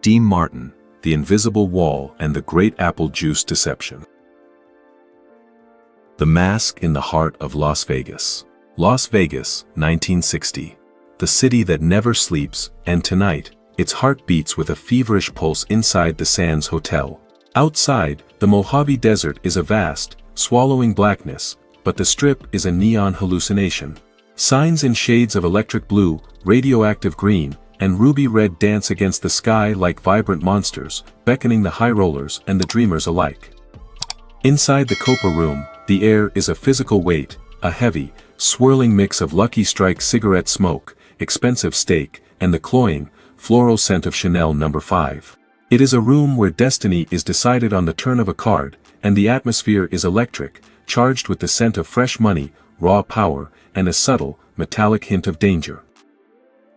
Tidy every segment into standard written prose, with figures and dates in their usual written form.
Dean Martin, The Invisible Wall and the Great Apple Juice Deception. The Mask in the Heart of Las Vegas. Las Vegas, 1960. The city that never sleeps, and tonight, its heart beats with a feverish pulse inside the Sands Hotel. Outside, the Mojave Desert is a vast, swallowing blackness, but the Strip is a neon hallucination. Signs in shades of electric blue, radioactive green, and ruby red dance against the sky like vibrant monsters, beckoning the high rollers and the dreamers alike. Inside the Copa Room, the air is a physical weight, a heavy, swirling mix of Lucky Strike cigarette smoke, expensive steak, and the cloying, floral scent of Chanel No. 5. It is a room where destiny is decided on the turn of a card, and the atmosphere is electric, charged with the scent of fresh money, raw power, and a subtle, metallic hint of danger.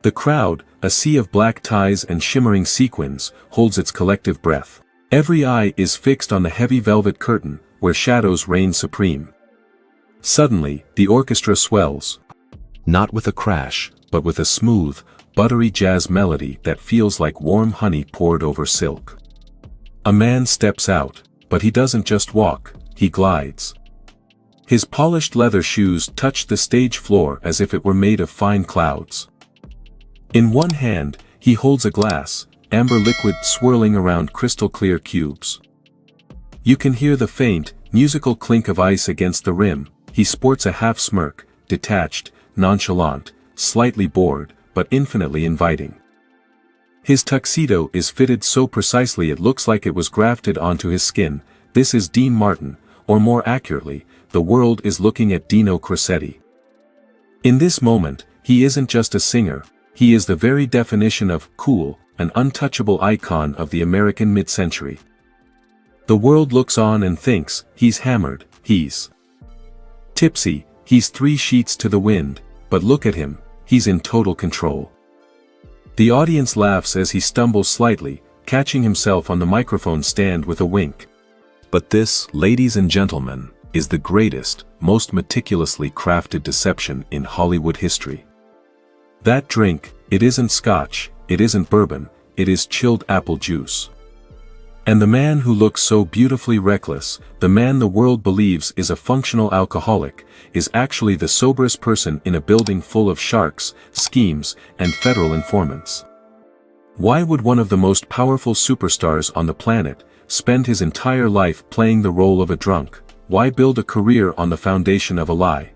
The crowd, a sea of black ties and shimmering sequins, holds its collective breath. Every eye is fixed on the heavy velvet curtain, where shadows reign supreme. Suddenly, the orchestra swells. Not with a crash, but with a smooth, buttery jazz melody that feels like warm honey poured over silk. A man steps out, but he doesn't just walk, he glides. His polished leather shoes touch the stage floor as if it were made of fine clouds. In one hand, he holds a glass, amber liquid swirling around crystal-clear cubes. You can hear the faint, musical clink of ice against the rim. He sports a half-smirk, detached, nonchalant, slightly bored, but infinitely inviting. His tuxedo is fitted so precisely it looks like it was grafted onto his skin. This is Dean Martin, or more accurately, the world is looking at Dino Crocetti. In this moment, he isn't just a singer, he is the very definition of cool, an untouchable icon of the American mid-century. The world looks on and thinks, he's hammered, he's tipsy, he's 3 sheets to the wind, but look at him, he's in total control. The audience laughs as he stumbles slightly, catching himself on the microphone stand with a wink. But this, ladies and gentlemen, is the greatest, most meticulously crafted deception in Hollywood history. That drink, it isn't Scotch, it isn't bourbon, it is chilled apple juice. And the man who looks so beautifully reckless, the man the world believes is a functional alcoholic, is actually the soberest person in a building full of sharks, schemes, and federal informants. Why would one of the most powerful superstars on the planet spend his entire life playing the role of a drunk? Why build a career on the foundation of a lie?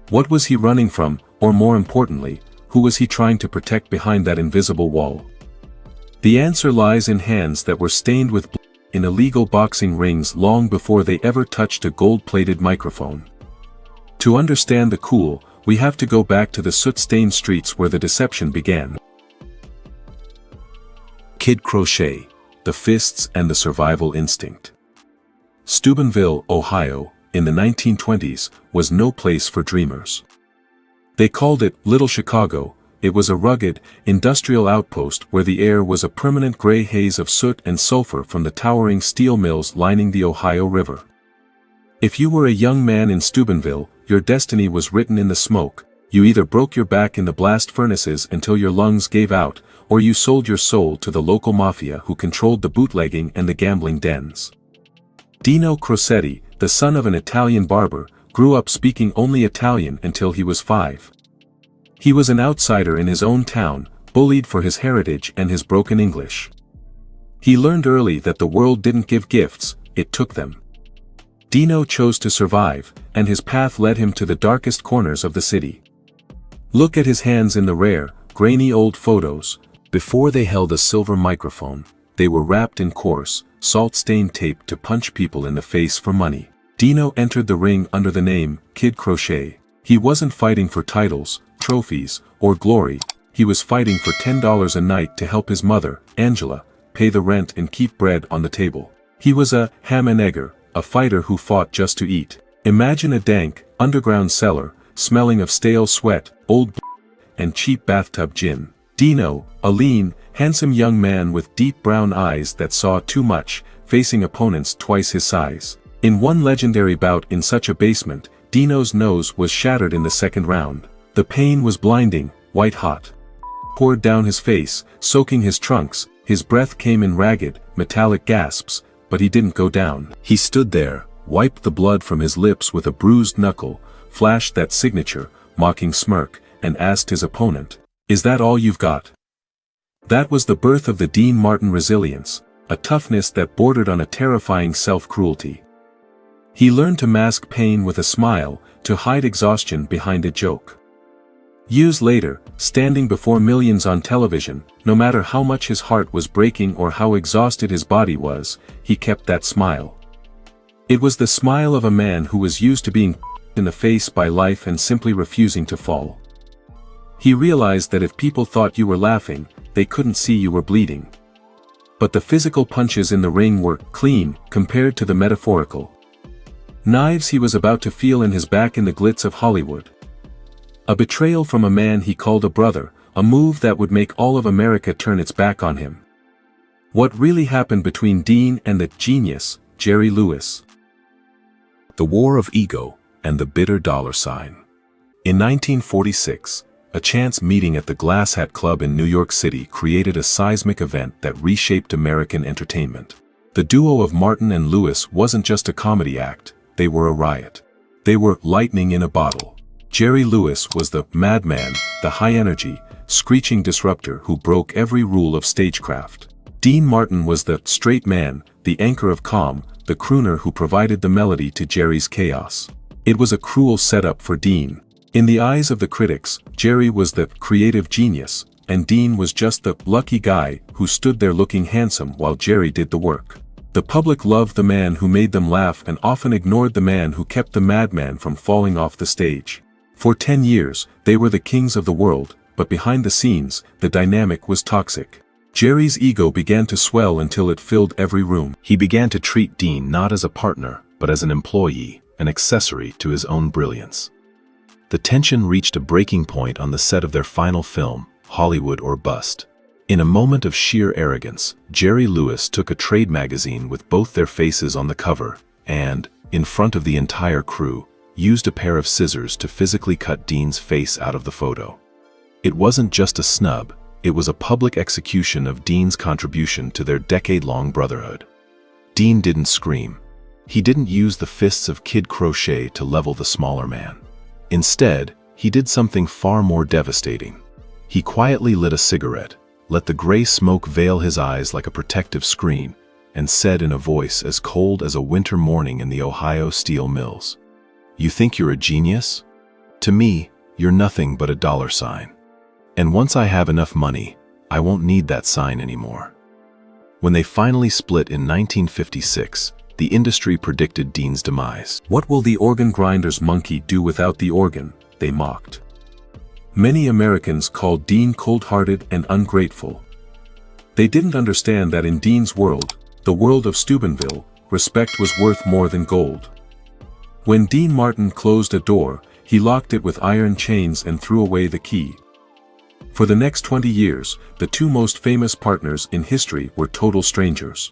What was he running from, or more importantly, who was he trying to protect behind that invisible wall? The answer lies in hands that were stained with blood in illegal boxing rings long before they ever touched a gold-plated microphone. To understand the cool, we have to go back to the soot-stained streets where the deception began. Kid Crochet, the fists and the survival instinct. Steubenville, Ohio, in the 1920s, was no place for dreamers. They called it Little Chicago. It was a rugged, industrial outpost where the air was a permanent gray haze of soot and sulfur from the towering steel mills lining the Ohio River. If you were a young man in Steubenville, your destiny was written in the smoke. You either broke your back in the blast furnaces until your lungs gave out, or you sold your soul to the local mafia who controlled the bootlegging and the gambling dens. Dino Crocetti, the son of an Italian barber, grew up speaking only Italian until he was 5. He was an outsider in his own town, bullied for his heritage and his broken English. He learned early that the world didn't give gifts, it took them. Dino chose to survive, and his path led him to the darkest corners of the city. Look at his hands in the rare, grainy old photos. Before they held a silver microphone, they were wrapped in coarse, salt-stained tape to punch people in the face for money. Dino entered the ring under the name Kid Crochet. He wasn't fighting for titles, trophies, or glory. He was fighting for $10 a night to help his mother, Angela, pay the rent and keep bread on the table. He was a ham and egger, a fighter who fought just to eat. Imagine a dank, underground cellar, smelling of stale sweat, old and cheap bathtub gin. Dino, a lean, handsome young man with deep brown eyes that saw too much, facing opponents twice his size. In one legendary bout in such a basement, Dino's nose was shattered in the second round. The pain was blinding, white hot. Poured down his face, soaking his trunks, His breath came in ragged, metallic gasps, but he didn't go down. He stood there, wiped the blood from his lips with a bruised knuckle, flashed that signature, mocking smirk, and asked his opponent, "Is that all you've got?" That was the birth of the Dean Martin resilience, a toughness that bordered on a terrifying self-cruelty. He learned to mask pain with a smile, to hide exhaustion behind a joke. Years later, standing before millions on television, no matter how much his heart was breaking or how exhausted his body was, he kept that smile. It was the smile of a man who was used to being in the face by life and simply refusing to fall. He realized that if people thought you were laughing, they couldn't see you were bleeding. But the physical punches in the ring were clean compared to the metaphorical knives he was about to feel in his back in the glitz of Hollywood. A betrayal from a man he called a brother, a move that would make all of America turn its back on him. What really happened between Dean and the genius, Jerry Lewis? The War of Ego and the Bitter Dollar Sign. In 1946, a chance meeting at the Glass Hat Club in New York City created a seismic event that reshaped American entertainment. The duo of Martin and Lewis wasn't just a comedy act, they were a riot. They were lightning in a bottle. Jerry Lewis was the madman, the high-energy, screeching disruptor who broke every rule of stagecraft. Dean Martin was the straight man, the anchor of calm, the crooner who provided the melody to Jerry's chaos. It was a cruel setup for Dean. In the eyes of the critics, Jerry was the creative genius, and Dean was just the lucky guy who stood there looking handsome while Jerry did the work. The public loved the man who made them laugh and often ignored the man who kept the madman from falling off the stage. For 10 years, they were the kings of the world, but behind the scenes, the dynamic was toxic. Jerry's ego began to swell until it filled every room. He began to treat Dean not as a partner, but as an employee, an accessory to his own brilliance. The tension reached a breaking point on the set of their final film, Hollywood or Bust. In a moment of sheer arrogance, Jerry Lewis took a trade magazine with both their faces on the cover and, in front of the entire crew, used a pair of scissors to physically cut Dean's face out of the photo. It wasn't just a snub, it was a public execution of Dean's contribution to their decade-long brotherhood. Dean didn't scream. He didn't use the fists of Kid Crochet to level the smaller man. Instead, he did something far more devastating. He quietly lit a cigarette, let the gray smoke veil his eyes like a protective screen, and said in a voice as cold as a winter morning in the Ohio steel mills, "You think you're a genius? To me, you're nothing but a dollar sign. And once I have enough money, I won't need that sign anymore." When they finally split in 1956, the industry predicted Dean's demise. "What will the organ grinder's monkey do without the organ?" they mocked. Many Americans called Dean cold-hearted and ungrateful. They didn't understand that in Dean's world, the world of Steubenville, respect was worth more than gold. When Dean Martin closed a door, he locked it with iron chains and threw away the key. For the next 20 years, the two most famous partners in history were total strangers.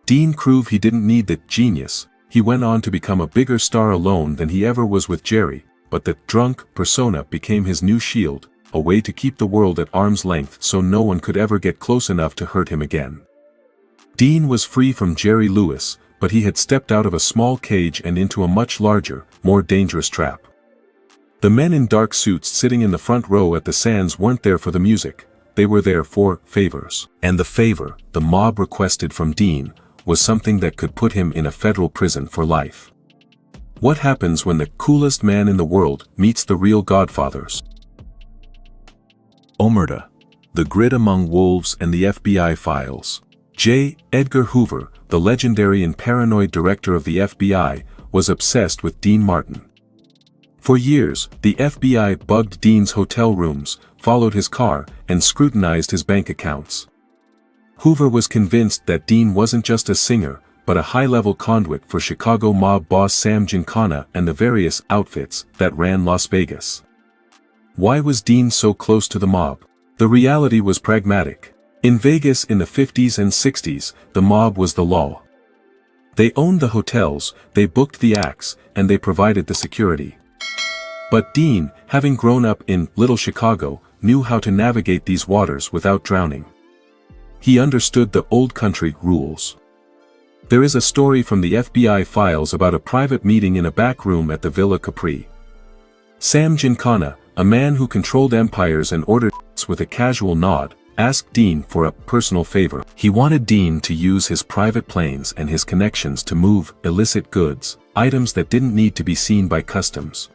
Dean proved he didn't need the genius. He went on to become a bigger star alone than he ever was with Jerry, but the drunk persona became his new shield, a way to keep the world at arm's length so no one could ever get close enough to hurt him again. Dean was free from Jerry Lewis, but he had stepped out of a small cage and into a much larger, more dangerous trap. The men in dark suits sitting in the front row at the Sands weren't there for the music, they were there for favors. And the favor the mob requested from Dean was something that could put him in a federal prison for life. What happens when the coolest man in the world meets the real godfathers? Omertà, the grid among wolves and the FBI files. J. Edgar Hoover, the legendary and paranoid director of the FBI, was obsessed with Dean Martin. For years, the FBI bugged Dean's hotel rooms, followed his car, and scrutinized his bank accounts. Hoover was convinced that Dean wasn't just a singer, but a high-level conduit for Chicago mob boss Sam Giancana and the various outfits that ran Las Vegas. Why was Dean so close to the mob? The reality was pragmatic. In Vegas in the 50s and 60s, the mob was the law. They owned the hotels, they booked the acts, and they provided the security. But Dean, having grown up in Little Chicago, knew how to navigate these waters without drowning. He understood the old country rules. There is a story from the FBI files about a private meeting in a back room at the Villa Capri. Sam Giancana, a man who controlled empires and ordered with a casual nod, asked Dean for a personal favor. He wanted Dean to use his private planes and his connections to move illicit goods, items that didn't need to be seen by customs.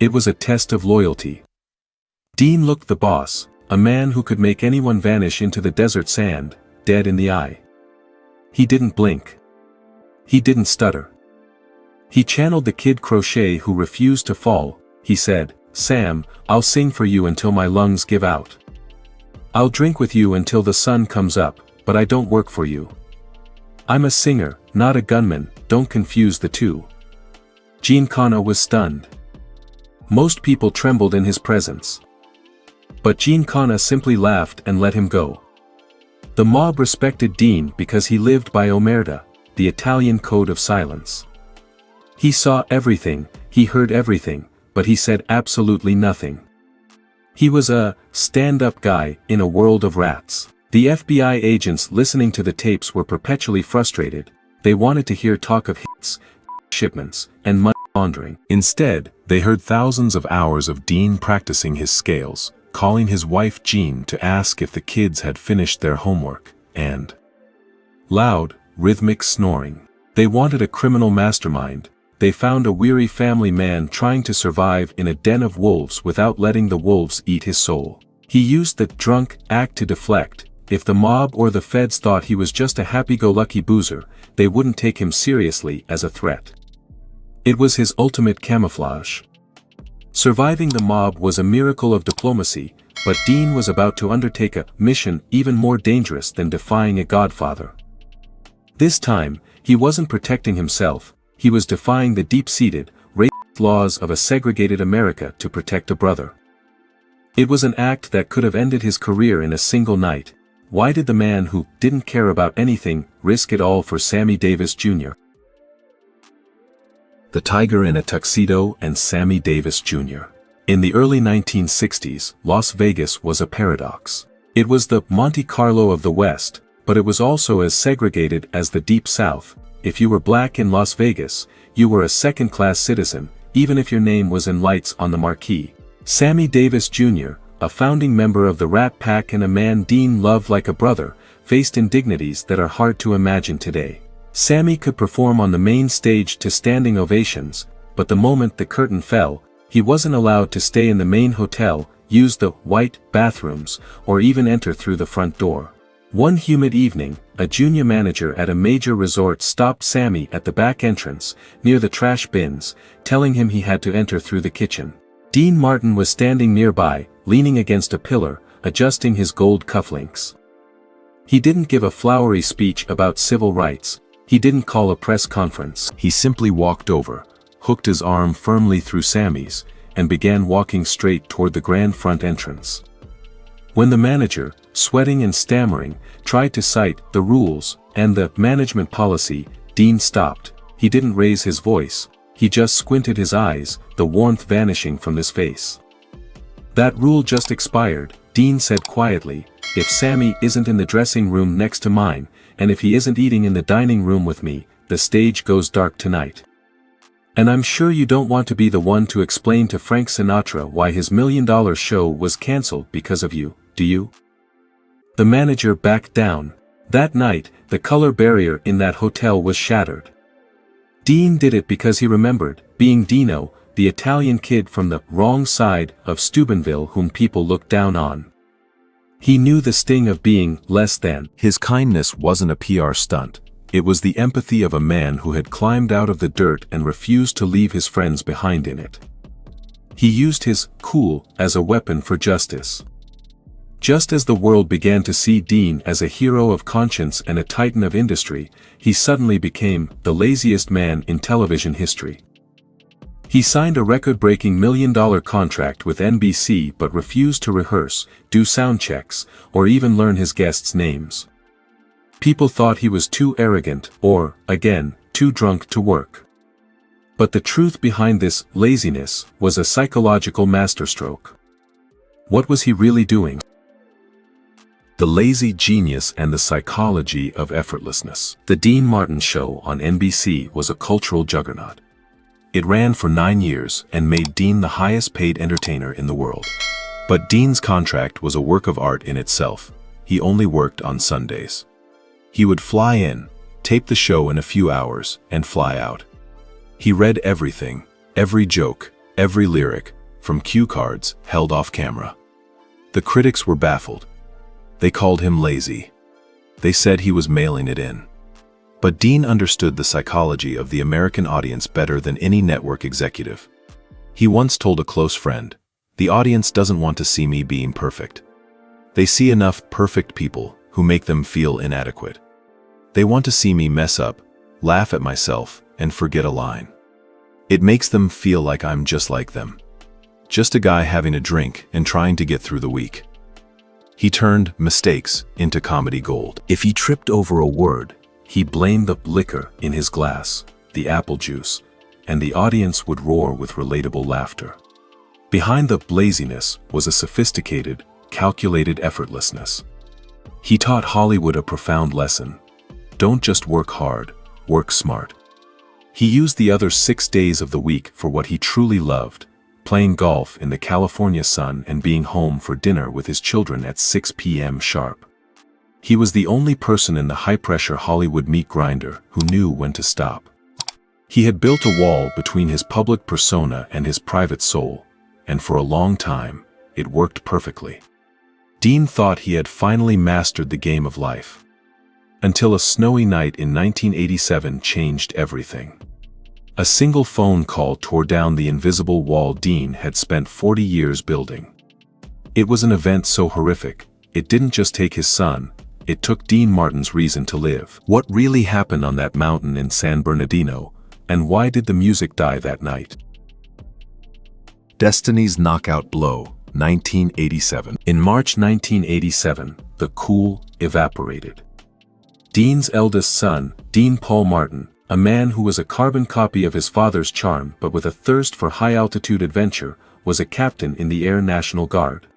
It was a test of loyalty. Dean looked the boss, a man who could make anyone vanish into the desert sand, dead in the eye. He didn't blink. He didn't stutter. He channeled the kid Crochet who refused to fall. He said, "Sam, I'll sing for you until my lungs give out. I'll drink with you until the sun comes up, but I don't work for you. I'm a singer, not a gunman, don't confuse the two." Giancana was stunned. Most people trembled in his presence. But Giancana simply laughed and let him go. The mob respected Dean because he lived by Omertà, the Italian code of silence. He saw everything, he heard everything, but he said absolutely nothing. He was a stand-up guy in a world of rats. The FBI agents listening to the tapes were perpetually frustrated. They wanted to hear talk of hits, shipments, and money laundering. Instead, they heard thousands of hours of Dean practicing his scales, calling his wife Jean to ask if the kids had finished their homework, and loud, rhythmic snoring. They wanted a criminal mastermind. They found a weary family man trying to survive in a den of wolves without letting the wolves eat his soul. He used the drunk act to deflect. If the mob or the feds thought he was just a happy-go-lucky boozer, they wouldn't take him seriously as a threat. It was his ultimate camouflage. Surviving the mob was a miracle of diplomacy, but Dean was about to undertake a mission even more dangerous than defying a godfather. This time, he wasn't protecting himself, he was defying the deep-seated, racist laws of a segregated America to protect a brother. It was an act that could have ended his career in a single night. Why did the man who didn't care about anything risk it all for Sammy Davis Jr.? The Tiger in a Tuxedo and Sammy Davis Jr. In the early 1960s, Las Vegas was a paradox. It was the Monte Carlo of the West, but it was also as segregated as the Deep South. If you were black in Las Vegas, you were a second-class citizen, even if your name was in lights on the marquee. Sammy Davis Jr., a founding member of the Rat Pack and a man Dean loved like a brother, faced indignities that are hard to imagine today. Sammy could perform on the main stage to standing ovations, but the moment the curtain fell, he wasn't allowed to stay in the main hotel, use the white bathrooms, or even enter through the front door. One humid evening, a junior manager at a major resort stopped Sammy at the back entrance, near the trash bins, telling him he had to enter through the kitchen. Dean Martin was standing nearby, leaning against a pillar, adjusting his gold cufflinks. He didn't give a flowery speech about civil rights. He didn't call a press conference. He simply walked over, hooked his arm firmly through Sammy's, and began walking straight toward the grand front entrance. When the manager, sweating and stammering, tried to cite the rules and the management policy, Dean stopped. He didn't raise his voice. He just squinted his eyes, the warmth vanishing from his face. "That rule just expired," Dean said quietly. "If Sammy isn't in the dressing room next to mine, and if he isn't eating in the dining room with me, the stage goes dark tonight. And I'm sure you don't want to be the one to explain to Frank Sinatra why his $1 million show was cancelled because of you, do you?" The manager backed down. That night, the color barrier in that hotel was shattered. Dean did it because he remembered, being Dino, the Italian kid from the wrong side of Steubenville whom people looked down on. He knew the sting of being less than. His kindness wasn't a PR stunt. It was the empathy of a man who had climbed out of the dirt and refused to leave his friends behind in it. He used his cool as a weapon for justice. Just as the world began to see Dean as a hero of conscience and a titan of industry, he suddenly became the laziest man in television history. He signed a record-breaking $1 million contract with NBC but refused to rehearse, do sound checks, or even learn his guests' names. People thought he was too arrogant or, again, too drunk to work. But the truth behind this laziness was a psychological masterstroke. What was he really doing? The Lazy Genius and the Psychology of Effortlessness. The Dean Martin Show on NBC was a cultural juggernaut. It ran for 9 years and made Dean the highest-paid entertainer in the world. But Dean's contract was a work of art in itself. He only worked on Sundays. He would fly in, tape the show in a few hours, and fly out. He read everything, every joke, every lyric, from cue cards held off camera. The critics were baffled. They called him lazy. They said he was mailing it in. But Dean understood the psychology of the American audience better than any network executive. He once told a close friend, "The audience doesn't want to see me being perfect. They see enough perfect people who make them feel inadequate. They want to see me mess up, laugh at myself, and forget a line. It makes them feel like I'm just like them. Just a guy having a drink and trying to get through the week." He turned mistakes into comedy gold. If he tripped over a word, he blamed the liquor in his glass, the apple juice, and the audience would roar with relatable laughter. Behind the laziness was a sophisticated, calculated effortlessness. He taught Hollywood a profound lesson. Don't just work hard, work smart. He used the other 6 days of the week for what he truly loved, playing golf in the California sun and being home for dinner with his children at 6 p.m. sharp. He was the only person in the high-pressure Hollywood meat grinder who knew when to stop. He had built a wall between his public persona and his private soul, and for a long time, it worked perfectly. Dean thought he had finally mastered the game of life. Until a snowy night in 1987 changed everything. A single phone call tore down the invisible wall Dean had spent 40 years building. It was an event so horrific, it didn't just take his son, it took Dean Martin's reason to live. What really happened on that mountain in San Bernardino, and why did the music die that night? Destiny's knockout blow, 1987. In March 1987, the cool evaporated. Dean's eldest son, Dean Paul Martin, a man who was a carbon copy of his father's charm but with a thirst for high-altitude adventure, was a captain in the Air National Guard.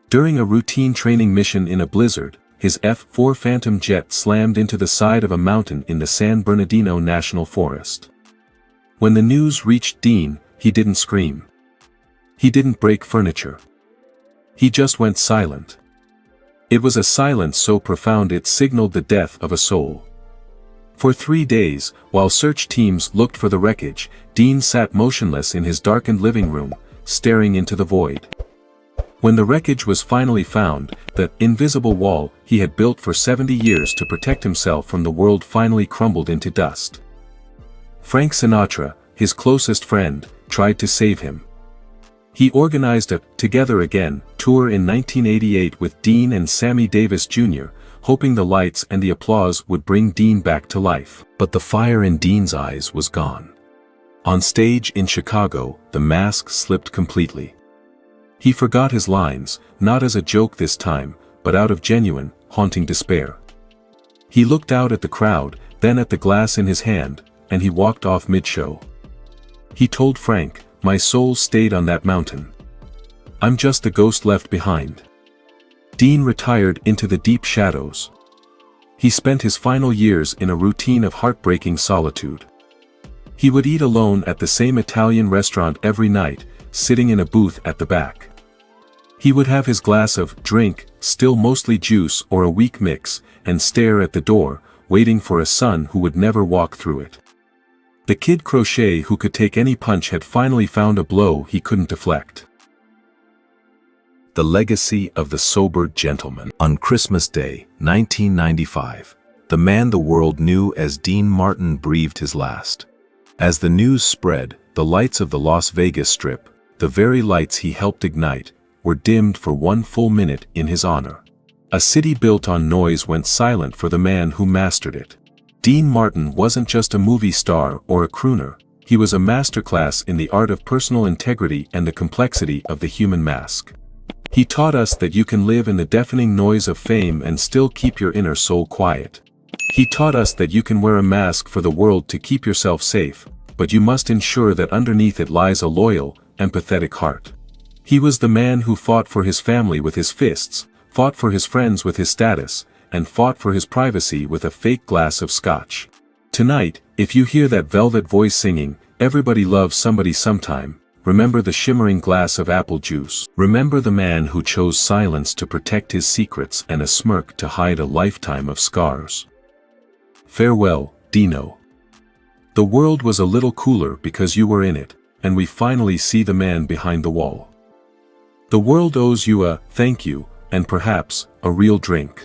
During a routine training mission in a blizzard, his F-4 Phantom jet slammed into the side of a mountain in the San Bernardino National Forest. When the news reached Dean, he didn't scream. He didn't break furniture. He just went silent. It was a silence so profound it signaled the death of a soul. For 3 days, while search teams looked for the wreckage, Dean sat motionless in his darkened living room, staring into the void. When the wreckage was finally found, the invisible wall he had built for 70 years to protect himself from the world finally crumbled into dust. Frank Sinatra, his closest friend, tried to save him. He organized a "Together Again" tour in 1988 with Dean and Sammy Davis Jr., hoping the lights and the applause would bring Dean back to life. But the fire in Dean's eyes was gone. On stage in Chicago, the mask slipped completely. He forgot his lines, not as a joke this time, but out of genuine, haunting despair. He looked out at the crowd, then at the glass in his hand, and he walked off mid-show. He told Frank, "My soul stayed on that mountain. I'm just the ghost left behind." Dean retired into the deep shadows. He spent his final years in a routine of heartbreaking solitude. He would eat alone at the same Italian restaurant every night, sitting in a booth at the back. He would have his glass of drink, still mostly juice or a weak mix, and stare at the door, waiting for a son who would never walk through it. The kid Crochet who could take any punch had finally found a blow he couldn't deflect. The legacy of the sober gentleman. On Christmas Day, 1995, the man the world knew as Dean Martin breathed his last. As the news spread, the lights of the Las Vegas Strip, the very lights he helped ignite, were dimmed for 1 full minute in his honor. A city built on noise went silent for the man who mastered it. Dean Martin wasn't just a movie star or a crooner, he was a masterclass in the art of personal integrity and the complexity of the human mask. He taught us that you can live in the deafening noise of fame and still keep your inner soul quiet. He taught us that you can wear a mask for the world to keep yourself safe, but you must ensure that underneath it lies a loyal, empathetic heart. He was the man who fought for his family with his fists, fought for his friends with his status, and fought for his privacy with a fake glass of Scotch. Tonight, if you hear that velvet voice singing, "Everybody loves somebody sometime," remember the shimmering glass of apple juice. Remember the man who chose silence to protect his secrets and a smirk to hide a lifetime of scars. Farewell, Dino. The world was a little cooler because you were in it, and we finally see the man behind the wall. The world owes you a thank you, and perhaps a real drink.